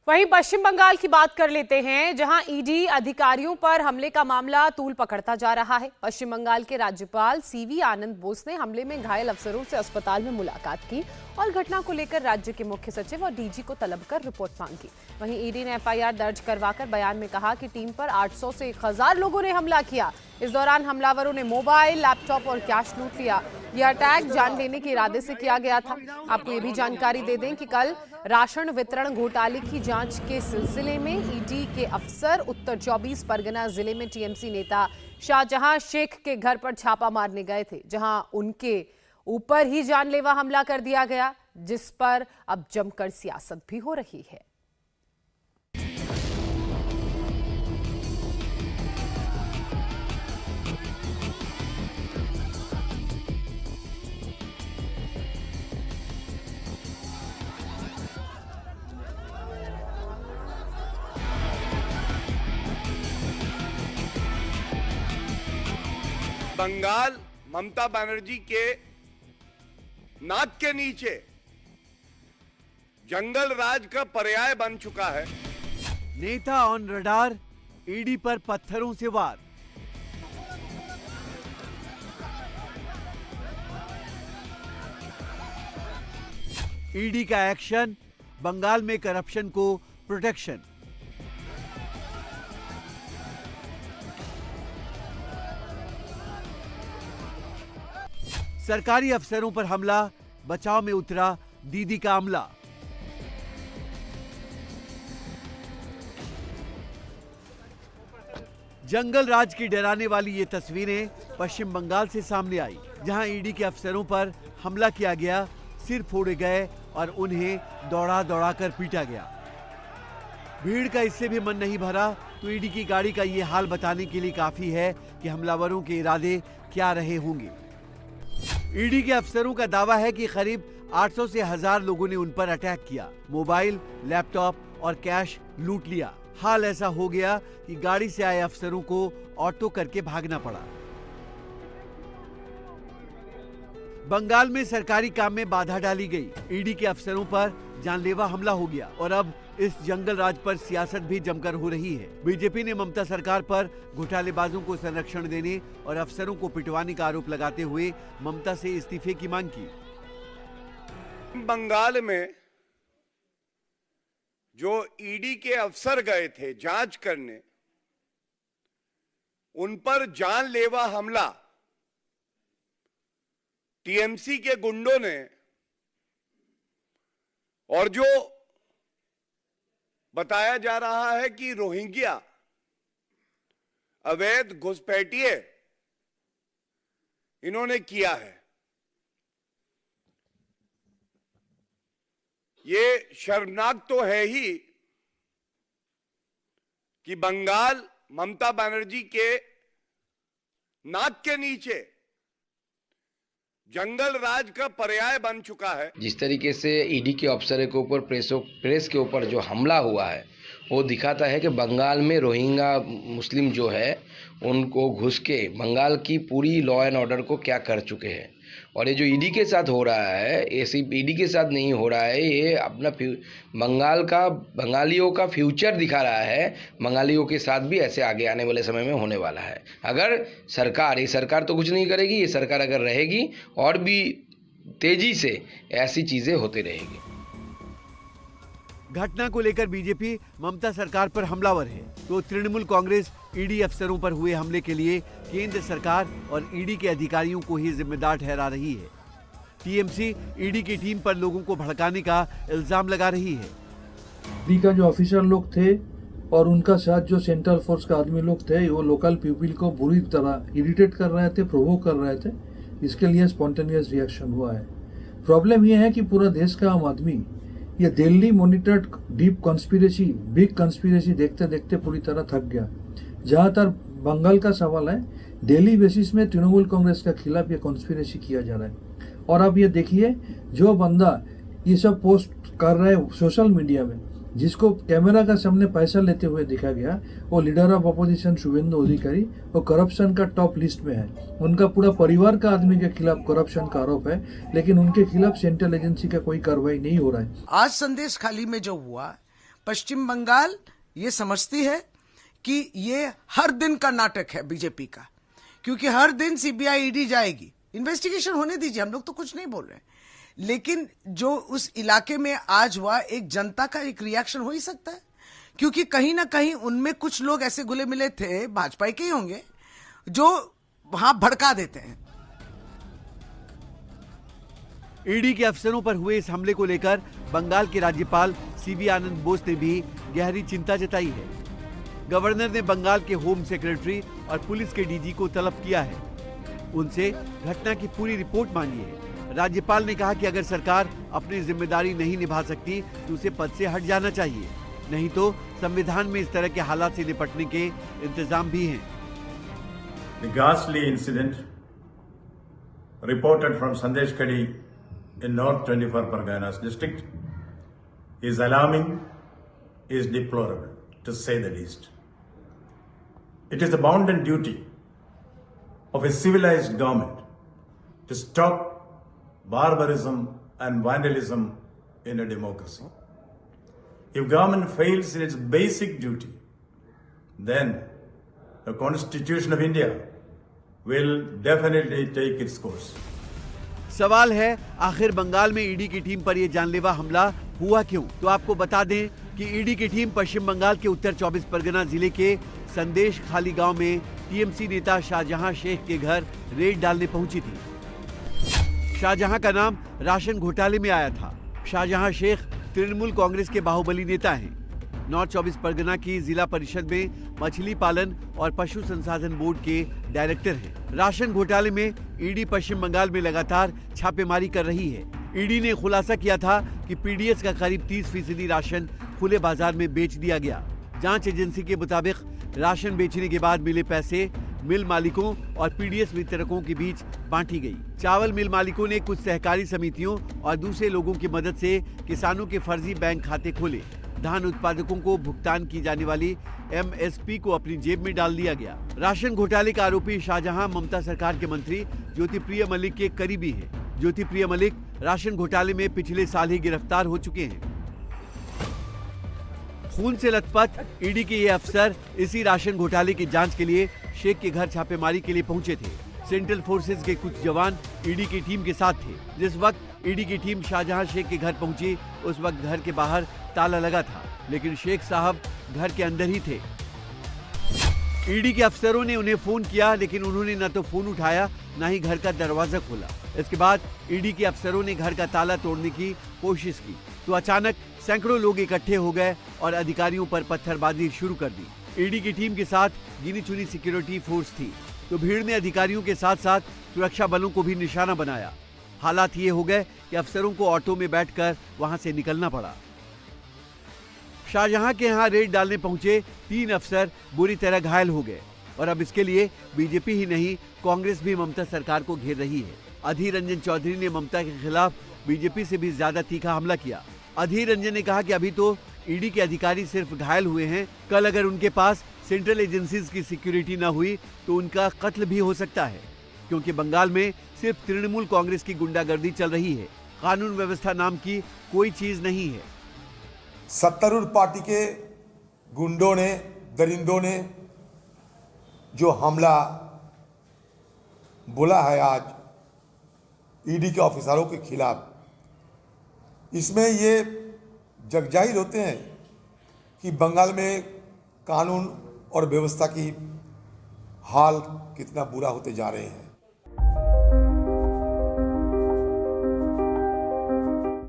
वहीं पश्चिम बंगाल की बात कर लेते हैं, जहां ईडी अधिकारियों पर हमले का मामला तूल पकड़ता जा रहा है। पश्चिम बंगाल के राज्यपाल सीवी आनंद बोस ने हमले में घायल अफसरों से अस्पताल में मुलाकात की और घटना को लेकर राज्य के मुख्य सचिव और डीजी को तलब कर रिपोर्ट मांगी। वहीं ईडी ने एफआईआर दर्ज करवाकर बयान में कहा कि टीम पर 800 से 1000 लोगों ने हमला किया। इस दौरान हमलावरों ने मोबाइल, लैपटॉप और कैश लूट लिया। यह अटैक जान लेने के इरादे से किया गया था। आपको ये भी जानकारी दे दें कि कल राशन वितरण घोटाले की जांच के सिलसिले में ईडी के अफसर उत्तर 24 परगना जिले में टीएमसी नेता शाहजहां शेख के घर पर छापा मारने गए थे, जहां उनके ऊपर ही जानलेवा हमला कर दिया गया, जिस पर अब जमकर सियासत भी हो रही है। बंगाल ममता बनर्जी के नाक के नीचे जंगल राज का पर्याय बन चुका है। नेता ऑन रडार, ईडी पर पत्थरों से वार। ईडी का एक्शन, बंगाल में करप्शन को प्रोटेक्शन। सरकारी अफसरों पर हमला, बचाव में उतरा दीदी का अमला। जंगल राज की डराने वाली ये तस्वीरें पश्चिम बंगाल से सामने आई, जहां ईडी के अफसरों पर हमला किया गया, सिर फोड़े गए और उन्हें दौड़ा दौड़ा कर पीटा गया। भीड़ का इससे भी मन नहीं भरा तो ईडी की गाड़ी का ये हाल बताने के लिए काफी है कि हमलावरों के इरादे क्या रहे होंगे। ईडी के अफसरों का दावा है कि करीब 800 से 1000 लोगों ने उन पर अटैक किया, मोबाइल, लैपटॉप और कैश लूट लिया। हाल ऐसा हो गया कि गाड़ी से आए अफसरों को ऑटो करके भागना पड़ा। बंगाल में सरकारी काम में बाधा डाली गई, ईडी के अफसरों पर जानलेवा हमला हो गया और अब इस जंगल राज पर सियासत भी जमकर हो रही है। बीजेपी ने ममता सरकार पर घोटालेबाजों को संरक्षण देने और अफसरों को पिटवाने का आरोप लगाते हुए ममता से इस्तीफे की मांग की। बंगाल में जो ईडी के अफसर गए थे जांच करने, उन पर जानलेवा हमला टीएमसी के गुंडों ने, और जो बताया जा रहा है कि रोहिंग्या अवैध घुसपैठिए इन्होंने किया है। ये शर्मनाक तो है ही कि बंगाल ममता बनर्जी के नाक के नीचे जंगल राज का पर्याय बन चुका है। जिस तरीके से ईडी के अफसर के ऊपर प्रेस के ऊपर जो हमला हुआ है, वो दिखाता है कि बंगाल में रोहिंग्या मुस्लिम जो है उनको घुस के बंगाल की पूरी लॉ एंड ऑर्डर को क्या कर चुके हैं। और ये जो ईडी के साथ हो रहा है, ये सिर्फ ईडी के साथ नहीं हो रहा है, ये अपना बंगालियों का फ्यूचर दिखा रहा है। बंगालियों के साथ भी ऐसे आगे आने वाले समय में होने वाला है। अगर ये सरकार तो कुछ नहीं करेगी, ये सरकार अगर रहेगी और भी तेजी से ऐसी चीजें होती रहेगी। घटना को लेकर बीजेपी ममता सरकार पर हमलावर है, तो तृणमूल कांग्रेस ईडी अफसरों पर हुए हमले के लिए केंद्र सरकार और ईडी के अधिकारियों को ही जिम्मेदार ठहरा रही है। टीएमसी ईडी की टीम पर लोगों को भड़काने का इल्जाम लगा रही है। ईडी का जो ऑफिसर लोग थे और उनका साथ जो सेंट्रल फोर्स का आदमी लोग थे, वो लोकल पीपल को बुरी तरह इरिटेट कर रहे थे, प्रोवोक कर रहे थे। इसके लिए स्पॉन्टेनियस रिएक्शन हुआ है। प्रॉब्लम यह है कि पूरा देश का आम आदमी ये Delhi monitored deep conspiracy, big conspiracy देखते देखते पूरी तरह थक गया। जहाँ तक बंगाल का सवाल है, डेली बेसिस में तृणमूल कांग्रेस के खिलाफ ये कॉन्स्पिरेसी किया जा रहा है। और अब ये देखिए, जो बंदा ये सब पोस्ट कर रहा है सोशल मीडिया में, जिसको कैमरा का सामने पैसा लेते हुए दिखा गया, वो लीडर ऑफ अपोजिशन शुभेंदु अधिकारी, वो करप्शन का टॉप लिस्ट में है। उनका पूरा परिवार का आदमी के खिलाफ करप्शन का आरोप है, लेकिन उनके खिलाफ सेंट्रल एजेंसी का कोई कार्रवाई नहीं हो रहा है। आज संदेश खाली में जो हुआ, पश्चिम बंगाल ये समझती है कि ये हर दिन का नाटक है बीजेपी का, क्योंकि हर दिन सीबीआई ईडी जाएगी, इन्वेस्टिगेशन होने दीजिए, हम लोग तो कुछ नहीं बोल रहे, लेकिन जो उस इलाके में आज हुआ, एक जनता का एक रिएक्शन हो ही सकता है, क्योंकि कहीं ना कहीं उनमें कुछ लोग ऐसे घुले मिले थे, भाजपा के ही होंगे, जो वहां भड़का देते हैं। ईडी के अफसरों पर हुए इस हमले को लेकर बंगाल के राज्यपाल सीवी आनंद बोस ने भी गहरी चिंता जताई है। गवर्नर ने बंगाल के होम सेक्रेटरी और पुलिस के डीजी को तलब किया है, उनसे घटना की पूरी रिपोर्ट मांगी है। राज्यपाल ने कहा कि अगर सरकार अपनी जिम्मेदारी नहीं निभा सकती तो उसे पद से हट जाना चाहिए, नहीं तो संविधान में इस तरह के हालात से निपटने के इंतजाम भी हैं। The ghastly incident reported from Sandeshkhadi in North 24 Parganas district is alarming, is deplorable, to say the least. It is the bounden duty of a civilized government to stop barbarism and vandalism in a democracy. If government fails in its basic duty, then the Constitution of India will definitely take its course. सवाल है, आखिर बंगाल में ED की team पर यह जानलेवा हमला हुआ क्यों? तो आपको बता दें कि ईडी की टीम पश्चिम बंगाल के उत्तर 24 परगना जिले के संदेश खाली गांव में टीएमसी नेता शाहजहां शेख के घर रेड डालने पहुंची थी। शाहजहां का नाम राशन घोटाले में आया था। शाहजहां शेख तृणमूल कांग्रेस के बाहुबली नेता हैं। नॉर्थ 24 परगना की जिला परिषद में मछली पालन और पशु संसाधन बोर्ड के डायरेक्टर हैं। राशन घोटाले में ईडी पश्चिम बंगाल में लगातार छापेमारी कर रही है। ईडी ने खुलासा किया था कि पीडीएस का करीब 30% राशन खुले बाजार में बेच दिया गया। जांच एजेंसी के मुताबिक राशन बेचने के बाद मिले पैसे मिल मालिकों और पीडीएस वितरकों के बीच बांटी गई। चावल मिल मालिकों ने कुछ सहकारी समितियों और दूसरे लोगों की मदद से किसानों के फर्जी बैंक खाते खोले। धान उत्पादकों को भुगतान की जाने वाली एमएसपी को अपनी जेब में डाल दिया गया। राशन घोटाले का आरोपी शाहजहां ममता सरकार के मंत्री ज्योतिप्रिय मलिक के करीबी है। ज्योतिप्रिय मलिक राशन घोटाले में पिछले साल ही गिरफ्तार हो चुके हैं। खून से लथपथ ईडी के ये अफसर इसी राशन घोटाले की जांच के लिए शेख के घर छापेमारी के लिए पहुंचे थे। सेंट्रल फोर्सेज के कुछ जवान ईडी की टीम के साथ थे। जिस वक्त ईडी की टीम शाहजहां शेख के घर पहुंची, उस वक्त घर के बाहर ताला लगा था, लेकिन शेख साहब घर के अंदर ही थे। ईडी के अफसरों ने उन्हें फोन किया, लेकिन उन्होंने न तो फोन उठाया न ही घर का दरवाजा खोला। इसके बाद ईडी के अफसरों ने घर का ताला तोड़ने की कोशिश की तो अचानक सैकड़ों लोग इकट्ठे हो गए और अधिकारियों पर पत्थरबाजी शुरू कर दी। ईडी की टीम के साथ गिनी चुनी सिक्योरिटी फोर्स थी, तो भीड़ ने अधिकारियों के साथ साथ सुरक्षा बलों को भी निशाना बनाया। हालात ये हो गए कि अफसरों को ऑटो में बैठकर वहां से निकलना पड़ा। शाहजहां के यहां रेड डालने पहुंचे 3 अफसर बुरी तरह घायल हो गए और अब इसके लिए बीजेपी ही नहीं, कांग्रेस भी ममता सरकार को घेर रही है। अधीर रंजन चौधरी ने ममता के खिलाफ बीजेपी से भी ज्यादा तीखा हमला किया। अधीर रंजन ने कहा कि अभी तो ईडी के अधिकारी सिर्फ घायल हुए हैं, कल अगर उनके पास सेंट्रल एजेंसीज की सिक्योरिटी न हुई तो उनका कत्ल भी हो सकता है, क्योंकि बंगाल में सिर्फ तृणमूल कांग्रेस की गुंडागर्दी चल रही है, कानून व्यवस्था नाम की कोई चीज नहीं है। सत्तारूढ़ पार्टी के गुंडों ने, दरिंदों ने जो हमला बोला है आज ईडी के ऑफिसरों के खिलाफ, इसमें ये जगजाहिर होते हैं कि बंगाल में कानून और व्यवस्था की हाल कितना बुरा होते जा रहे हैं।